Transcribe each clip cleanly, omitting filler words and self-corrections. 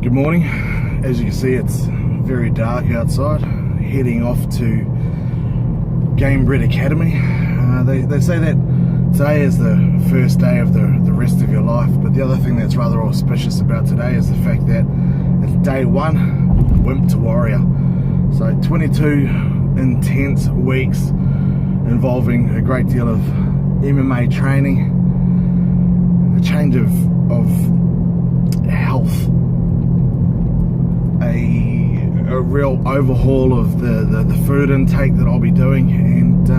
Good morning. As you can see, it's very dark outside. Heading off to Game Bred Academy. They say that today is the first day of the rest of your life, but the other thing that's rather auspicious about today is the fact that it's day one, Wimp to Warrior. So 22 intense weeks involving a great deal of MMA training, a change of health, a real overhaul of the food intake that I'll be doing, and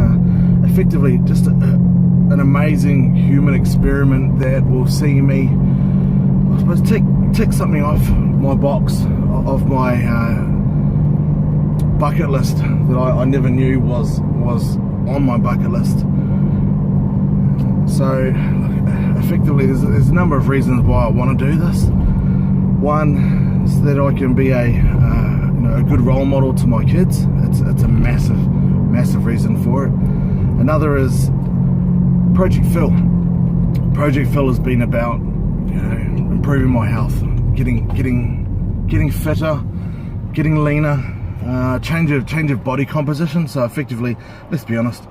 effectively just an amazing human experiment that will see me, I suppose, tick something off my box of my bucket list that I never knew was on my bucket list. So effectively there's a number of reasons why I want to do this. One is that I can be a good role model to my kids. It's a massive reason for it. Another is Project Phil. Project Phil has been about improving my health, getting fitter, getting leaner, change of body composition. So effectively, let's be honest,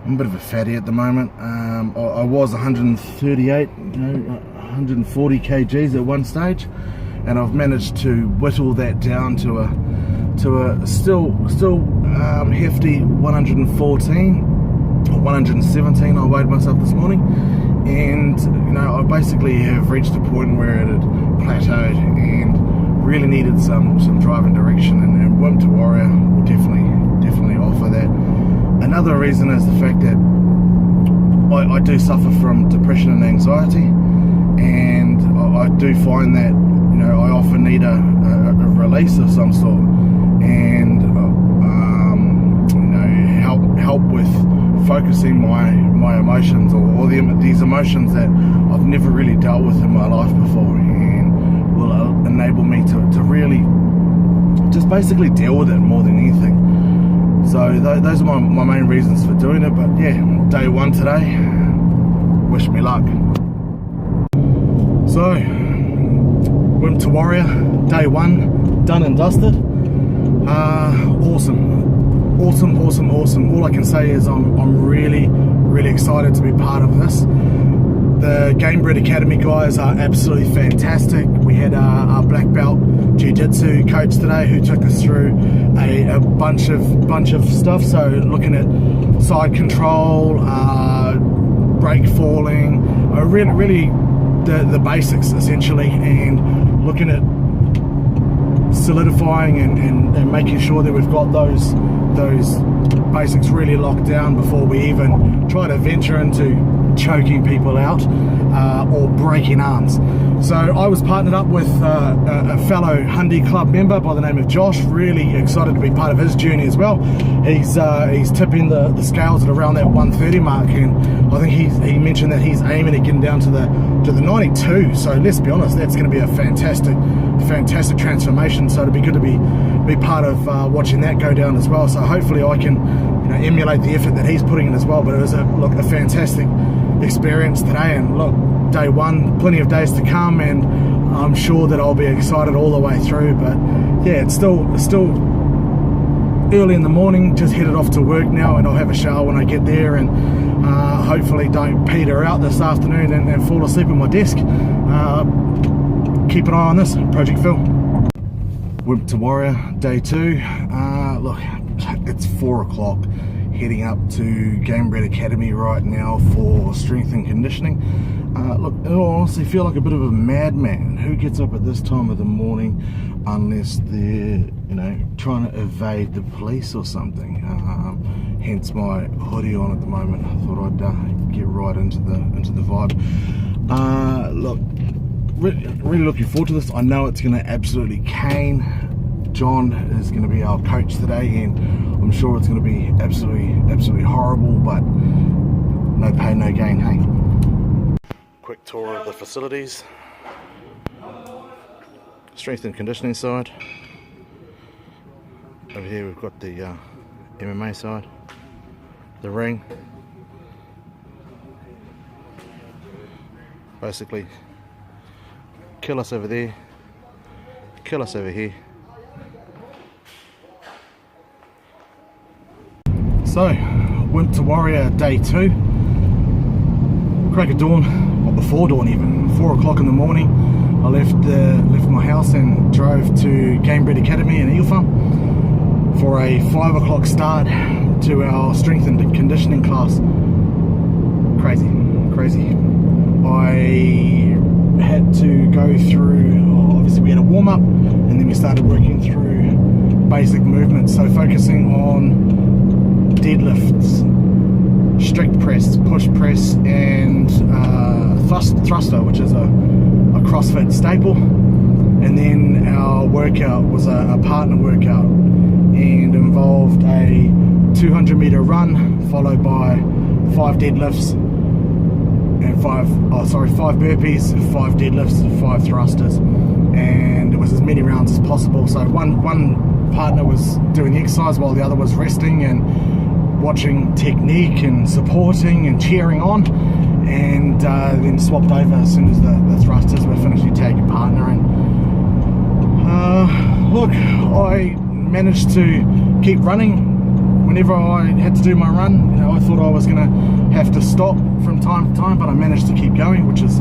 I'm a bit of a fatty at the moment. I was 138, 140 kgs at one stage, and I've managed to whittle that down to a still hefty 114 or 117. I weighed myself this morning, and I basically have reached a point where it had plateaued and really needed some driving direction, and Wimp to Warrior will definitely offer that. Another reason is the fact that I do suffer from depression and anxiety, and I do find that I often need a release of some sort, and help with focusing my emotions or these emotions that I've never really dealt with in my life before, and will enable me to really just basically deal with it more than anything. So those are my main reasons for doing it. But yeah, day one today. Wish me luck. So Wimp to Warrior, day one, done and dusted. Awesome. All I can say is I'm really excited to be part of this. The Game Bred Academy guys are absolutely fantastic. We had our black belt jiu-jitsu coach today who took us through a bunch of stuff. So looking at side control, break falling, really the basics essentially, and looking at solidifying and making sure that we've got those basics really locked down before we even try to venture into choking people out or breaking arms. So I was partnered up with a fellow Hundy Club member by the name of Josh. Really excited to be part of his journey as well. He's tipping the scales at around that 130 mark, and I think he mentioned that he's aiming at getting down to the 92. So let's be honest, that's going to be a fantastic transformation. So it'd be good to be part of watching that go down as well. So hopefully I can emulate the effort that he's putting in as well. But it was a fantastic experience today, and look, day one, plenty of days to come, and I'm sure that I'll be excited all the way through. But yeah, it's still early in the morning, just headed off to work now, and I'll have a shower when I get there, and hopefully don't peter out this afternoon and fall asleep at my desk. Keep an eye on this, Project Phil. Wimp to Warrior, day two. Look, it's 4 o'clock, heading up to Game Bred Academy right now for strength and conditioning. Look, I honestly feel like a bit of a madman. Who gets up at this time of the morning unless they're trying to evade the police or something? Hence my hoodie on at the moment. I thought I'd get right into the vibe. Look, really looking forward to this. I know it's going to absolutely cane. John is going to be our coach today, and I'm sure it's going to be absolutely horrible, but no pain, no gain, hey? Quick tour of the facilities. Strength and conditioning side. Over here we've got the MMA side, the ring. Basically kill us over there, kill us over here. So, Wimp to Warrior day 2. Crack of dawn, or before dawn even, 4 o'clock in the morning. I left my house and drove to Gamebred Academy in Eagle Farm for a 5 o'clock start to our strength and conditioning class. Crazy. I had to go through, obviously we had a warm up and then we started working through basic movements, so focusing on deadlifts, strict press, push press, and thruster, which is a CrossFit staple. And then our workout was a partner workout and involved a 200-meter run followed by 5 deadlifts and 5 burpees, 5 deadlifts, 5 thrusters, and it was as many rounds as possible. So one partner was doing the exercise while the other was resting and watching technique and supporting and cheering on, and then swapped over as soon as the thrusters were finished. You take your partner, and look, I managed to keep running. Whenever I had to do my run, you know, I thought I was going to have to stop from time to time, but I managed to keep going, which is,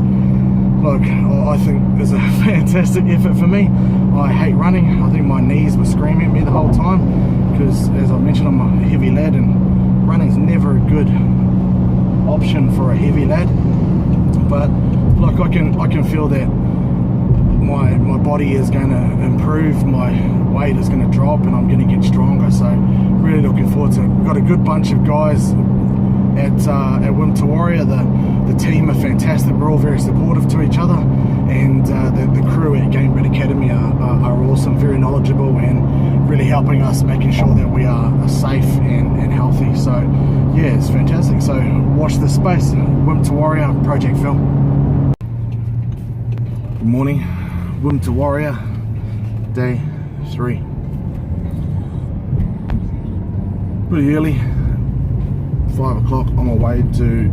look, I think is a fantastic effort for me. I hate running. I think my knees were screaming at me the whole time because, as I mentioned, I'm a heavy lad and running's never a good option for a heavy lad. But look, I can feel that my body is going to improve, my weight is going to drop, and I'm going to get stronger. So really looking forward to it. We've got a good bunch of guys at Wimp to Warrior. The team are fantastic. We're all very supportive to each other, and the crew at Gamebred Academy are awesome, very knowledgeable, and really helping us, making sure that we are safe and healthy. So yeah, it's fantastic. So watch this space. Wimp to Warrior, Project Phil. Good morning, Wimp to Warrior, day 3. Pretty early, 5 o'clock, on my way to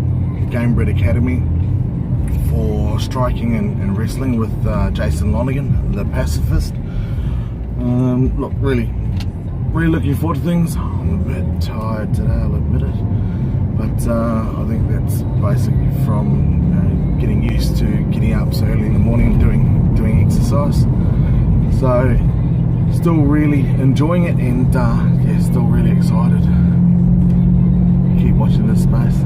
Gamebred Academy for striking and wrestling with Jason Lonigan, the pacifist. Look, really looking forward to things. I'm a bit tired today, I'll admit it, but I think that's basically from getting used to getting up so early in the morning and doing exercise. So still really enjoying it, and yeah, still really excited. Keep watching this space.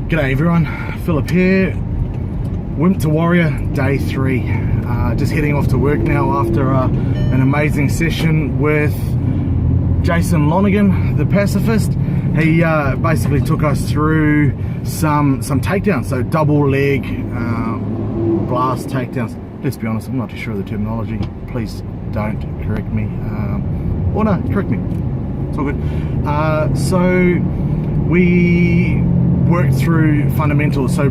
G'day everyone, Philip here. Wimp to Warrior, day 3. Just heading off to work now after an amazing session with Jason Lonigan, the pacifist. He basically took us through some takedowns, so double leg blast takedowns. Let's be honest, I'm not too sure of the terminology. Please don't correct me. Or no, correct me. It's all good. So we worked through fundamentals, so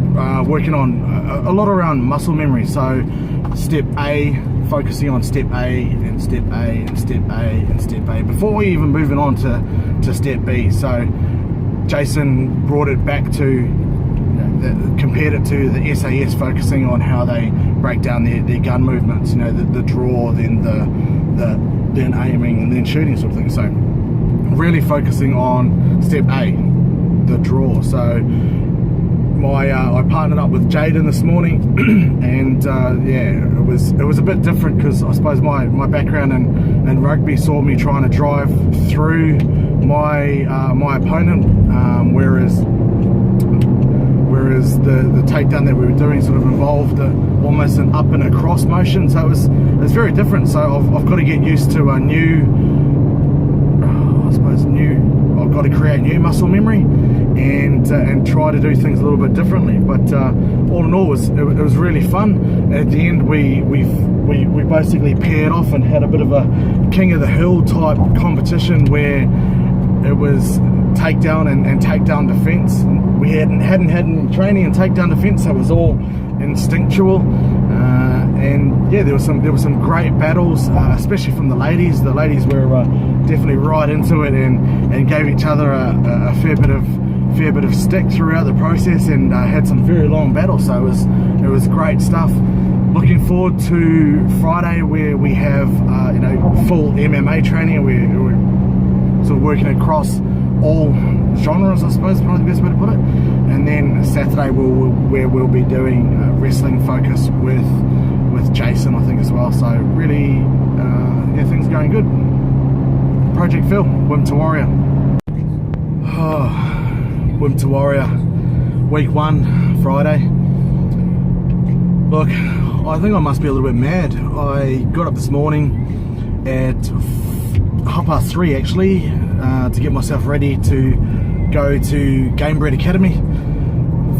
working on a lot around muscle memory. So step A, focusing on step A and step A and step A and step A before we even moving on to step B. So Jason brought it back to, compared it to the SAS, focusing on how they break down their gun movements, you know, the draw, then then aiming, and then shooting, sort of thing. So really focusing on step A, the draw. So I partnered up with Jaden this morning, and yeah, it was a bit different because I suppose my background in rugby saw me trying to drive through my opponent, whereas the takedown that we were doing sort of involved almost an up and across motion. So it's very different. So I've got to get used to a I've got to create new muscle memory and try to do things a little bit differently. But all in all, it was really fun. At the end, we basically paired off and had a bit of a King of the Hill type competition where it was takedown and takedown defense. We hadn't had any training in takedown defense, so it was all instinctual. And yeah, there was some great battles, especially from the ladies. The ladies were definitely right into it and gave each other a fair bit of stick throughout the process, and had some very long battles. So it was great stuff. looking forward to Friday, where we have full MMA training. We're sort of working across all genres, I suppose, probably the best way to put it. And then Saturday we'll be doing wrestling focus with Jason, I think, as well. So really, things are going good. Project Phil, Wimp to Warrior. Oh, Wimp to Warrior, week 1, Friday. Look, I think I must be a little bit mad. I got up this morning at 3:30 actually, to get myself ready to go to Gamebred Academy.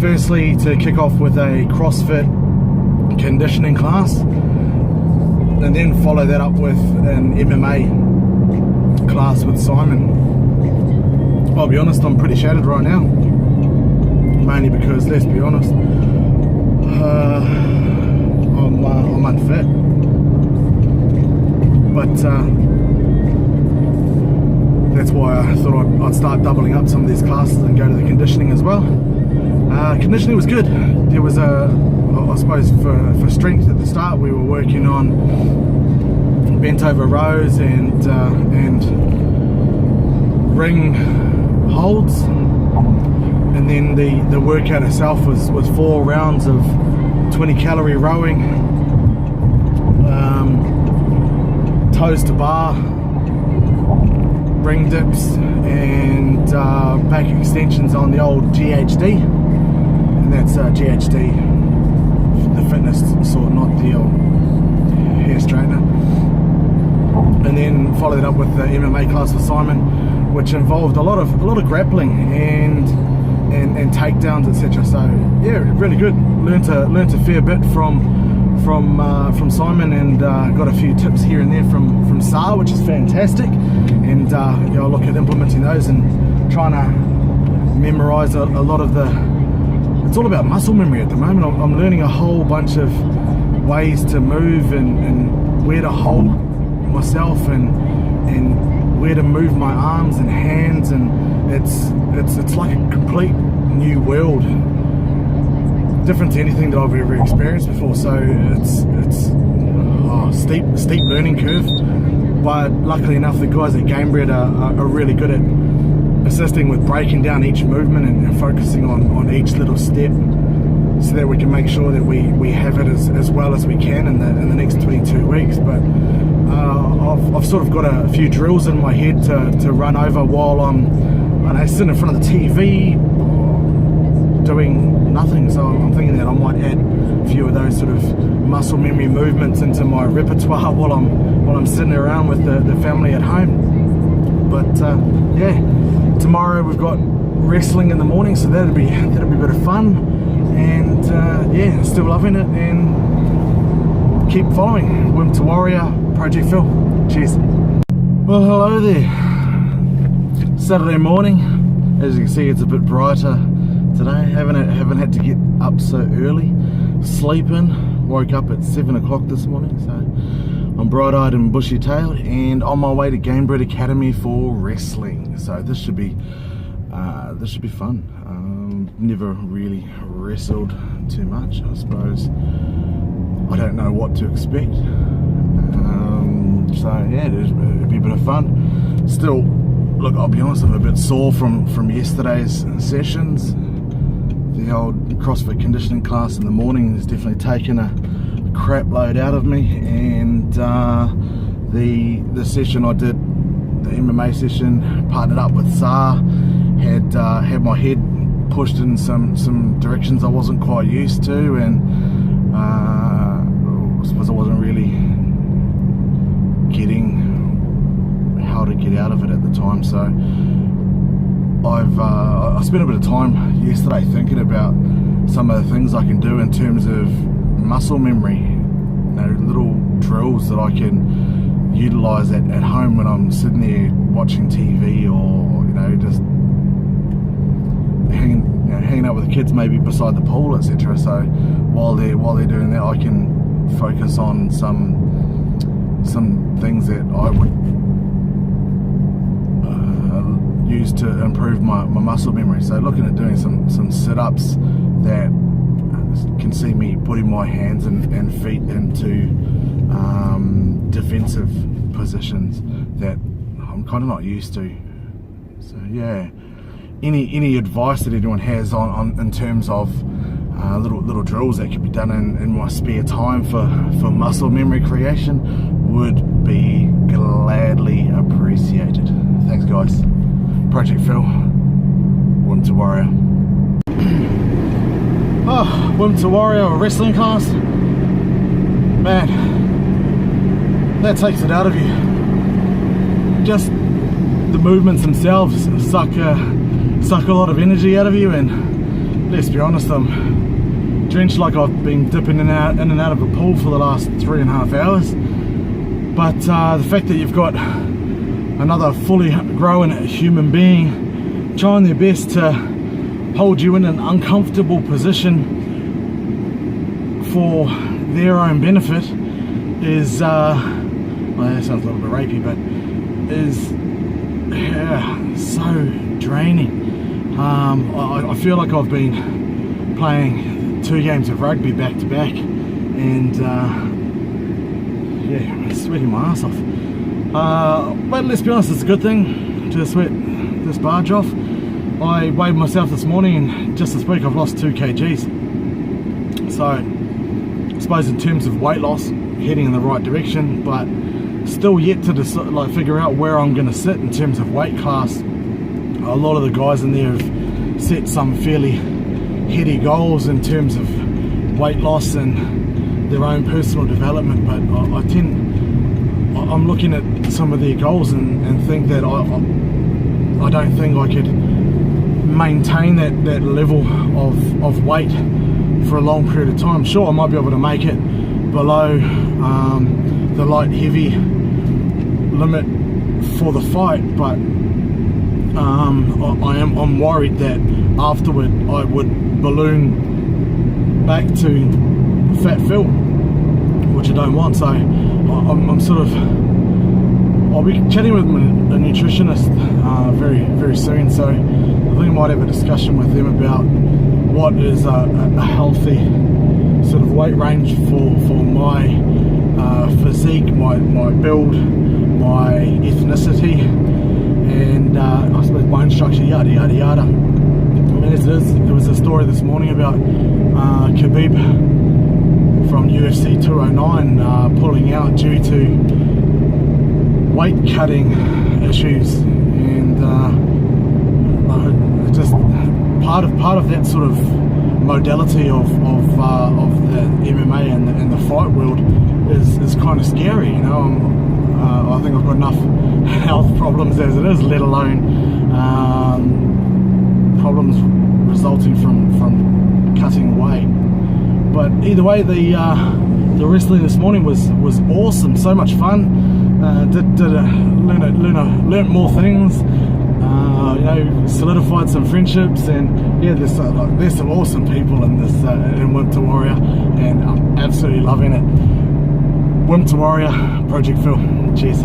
Firstly, to kick off with a CrossFit conditioning class, and then follow that up with an MMA class with Simon. I'll be honest, I'm pretty shattered right now, mainly because, let's be honest, I'm unfit. But that's why I thought I'd start doubling up some of these classes and go to the conditioning as well. Conditioning was good. There was I suppose for strength at the start, we were working on bent over rows and ring holds, and then the workout itself was 4 rounds of 20 calorie rowing, toes to bar, ring dips, and back extensions on the old GHD, and that's GHD, the fitness sort, not the old hair straightener. And then followed it up with the MMA class with Simon, which involved a lot of grappling and takedowns, etc. So yeah, really good. Learned a fair bit from Simon, and got a few tips here and there from Sar, which is fantastic. And I'll look at implementing those and trying to memorize a lot of the. It's all about muscle memory at the moment. I'm learning a whole bunch of ways to move and where to hold myself and where to move my arms and hands, and it's like a complete new world, different to anything that I've ever experienced before. So it's steep learning curve, but luckily enough, the guys at Gamebred are really good at assisting with breaking down each movement and focusing on each little step, so that we can make sure that we have it as well as we can in the next 22 weeks. But I've sort of got a few drills in my head to run over while I'm sitting in front of the TV doing nothing. So I'm thinking that I might add a few of those sort of muscle memory movements into my repertoire while I'm sitting around with the family at home. But yeah, tomorrow we've got wrestling in the morning, so that'll be a bit of fun. And yeah, still loving it, and keep following Wimp to Warrior, Project Phil. Cheers. Well, hello there. Saturday morning. As you can see, it's a bit brighter today. Haven't had to get up so early. Sleeping. Woke up at 7 o'clock this morning, so I'm bright-eyed and bushy-tailed, and on my way to Gamebred Academy for wrestling. So this should be fun. Never really wrestled too much, I suppose. I don't know what to expect. So yeah, it'll be a bit of fun. Still, look, I'll be honest, I'm a bit sore from yesterday's sessions. The old CrossFit conditioning class in the morning has definitely taken a crap load out of me, and the session I did, the MMA session, partnered up with Sar, had my head pushed in some directions I wasn't quite used to, and I suppose I wasn't really getting how to get out of it at the time. So I spent a bit of time yesterday thinking about some of the things I can do in terms of muscle memory, little drills that I can utilize at home when I'm sitting there watching TV, or just hanging out with the kids, maybe beside the pool, etc. So while they're doing that, I can focus on some things that I would use to improve my muscle memory. So looking at doing some sit-ups that can see me putting my hands and feet into defensive positions that I'm kind of not used to. So yeah, any advice that anyone has on in terms of little drills that could be done in my spare time for muscle memory creation would be gladly appreciated. Thanks guys. Project Phil, Wimp to Warrior. Oh, Wimp to Warrior wrestling class. Man, that takes it out of you. Just the movements themselves suck a lot of energy out of you, and let's be honest, I'm drenched like I've been dipping in and out of a pool for the last 3.5 hours. But the fact that you've got another fully grown human being trying their best to hold you in an uncomfortable position for their own benefit is, well, that sounds a little bit rapey, but is so draining. I feel like I've been playing 2 games of rugby back to back, and yeah, sweating my ass off. But let's be honest, it's a good thing to sweat this barge off. I weighed myself this morning, and just this week I've lost 2 kgs. So I suppose in terms of weight loss, heading in the right direction, but still yet to figure out where I'm going to sit in terms of weight class. A lot of the guys in there have set some fairly heady goals in terms of weight loss and their own personal development, but I'm looking at some of their goals and think that I don't think I could maintain that level of weight for a long period of time. Sure, I might be able to make it below the light heavy limit for the fight, but I'm worried that afterward I would balloon back to fat Phil, which I don't want. So I'm sort of, I'll be chatting with a nutritionist very, very soon, so I think I might have a discussion with them about what is a healthy sort of weight range for my physique, my build, my ethnicity, and I suppose bone structure, yada yada yada. I mean, as it is, there was a story this morning about Khabib from UFC 209 pulling out due to weight cutting issues, and just part of that sort of modality of the MMA and the fight world is kind of scary, you know. I think I've got enough health problems as it is, let alone problems resulting from cutting weight. But either way, the wrestling this morning was awesome, so much fun. Learned more things, you know, solidified some friendships, and yeah, there's some awesome people in this in Wimp to Warrior, and I'm absolutely loving it. Wimp to Warrior, Project Phil. Cheers.